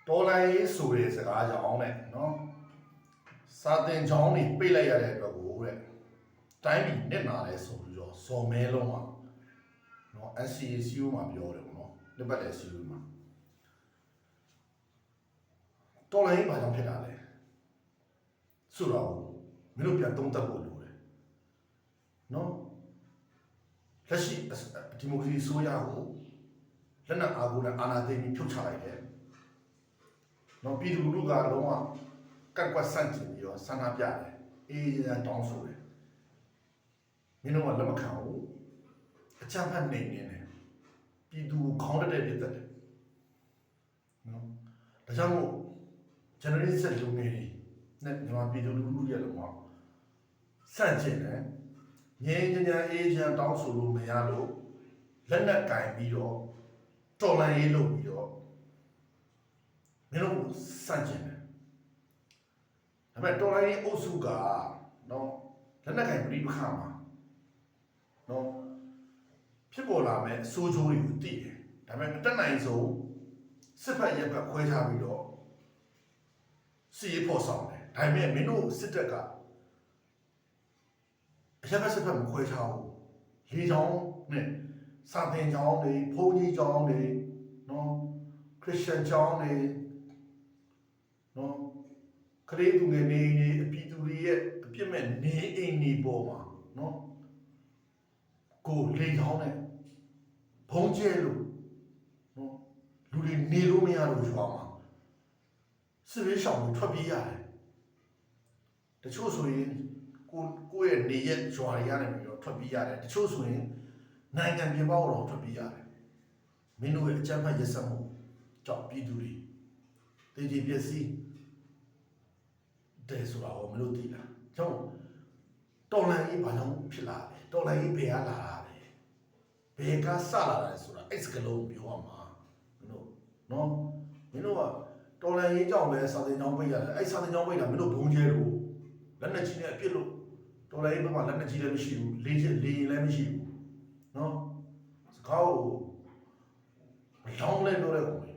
တော်လိုင်းရေးဆိုတဲ့စကားကြောင့်နဲ့နော်စာတင်ကြောင်းတွေပိတ်လိုက်ရတဲ့အတွက်ကိုတဲ့တိုင်းပြည်နစ်နာလဲဆိုပြီးတော့ဇော်မဲလုံးอ่ะနော် SCACU မှာပြောတယ်ပေါ့နော်လက်ပတ်တဲ့ CU မှာတော်လိုင်းရေးဘာကြောင့်ဖြစ်တာလဲဆိုတော့မင်းတို့ပြန်သုံးသပ်ဖို့လိုတယ်နော်လက်ရှိဒီမိုကရေစီဆိုရကိုလက်နက်အားကိုနဲ့အာဏာသိမ်းပြီးဖြုတ်ချလိုက်တယ်နော်ပြည်သူလူထုကလုံးဝကန့်ကွက်ဆန့်ကျင်ပြီးတော့ဆန္ဒပြတယ်အေးရန်တောင်းဆိုတယ်မင်းတို့ကလက်မခံဘူးအချမ်းဖတ်နေနေတယ်ပြည်သူခေါင်းတက်တဲ့ပြည်သက်တယ်နော်ဒါကြောင့်မို့ generation လူငယ်တွေနဲ့မြန်မာပြည်သူလူထုရဲ့လုံးဝဆန့်ကျင်တယ်ငြိမ်းချမ်းအေးချမ်းတောင်းဆိုလို့မရလို့လက်နက်ကင်ပြီးတော့တော်လှန်ရေးလုပ်ပြီးတော့မင်းတို့စန့်ကျင်တယ်ဒါပေမဲ့တော်လိုင်းရေးအုပ်စုကနော်လက်နက်ကင်ပြည်ပခါမှာနော်ဖြစ်ပေါ်လာမဲ့အဆိုးကျိုးတွေကိုသိတယ်ဒါပေမဲ့အတက်နိုင်ဆုံးစစ်ဖက်ရက်ဖက်ခွဲခြားပြီးတော့စီရေးဖို့ဆောင်တယ်ဒါပေမဲ့မင်းတို့စစ်တပ်ကအရက်ဖက်စစ်ဖက်မခွဲခြားဘူးလေချောင်းနဲ့စာသင်ကျောင်းတွေဘုန်းကြီးကျောင်းတွေနော်ခရစ်ယာန်ကျောင်းတွေနော်ခရီးသူငယ်နေနေအပြည်သူတွေရဲ့အပြစ်မဲ့နေအိမ်နေပေါ်မှာနော်ကိုလေချောင်းနဲ့ဘုံကျဲလို့နော်လူတွေနေလို့မရလို့ရွာမှာစစ်ရေးရှောင်တွေထွက်ပြေးရတယ်တချို့ဆိုရင်ကိုယ့်ရဲ့နေရက်ရွာတွေရတယ်ပြီးတော့ထွက်ပြေးရတယ်တချို့ဆိုရင်နိုင်ငံပြင်ပတော့ထွက်ပြေးရတယ်မင်းတို့ရဲ့အကြမ်းဖက်ရက်စက်မှုကြောင့်ပြည်သူတွေတည်ကြည်ပျက်စီးတယ်ဆိုတာကိုမလို့သိလားကျောင်းတော်လန်ရေးဘာကြောင့်ဖြစ်လာလဲတော်လန်ရေးဘယ်ကလာတာလဲဘယ်ကစလာတာလဲဆိုတာအဲ့စကလုံးပြောရမှာမင်းတို့နော်မင်းတို့ကတော်လန်ရေးကြောင့်ပဲစာသင်ကျောင်းပိတ်ရတယ်အဲ့စာသင်ကျောင်းပိတ်တာမင်းတို့ဘုံကျဲလို့လက်နက်ကြီးနဲ့အပြစ်လို့တော်လန်ရေးဘက်မှာလက်နက်ကြီးလည်းမရှိဘူးလေရင်လည်းမရှိဘူးနော်စကားကိုလောင်းလဲပြောတဲ့ကောင်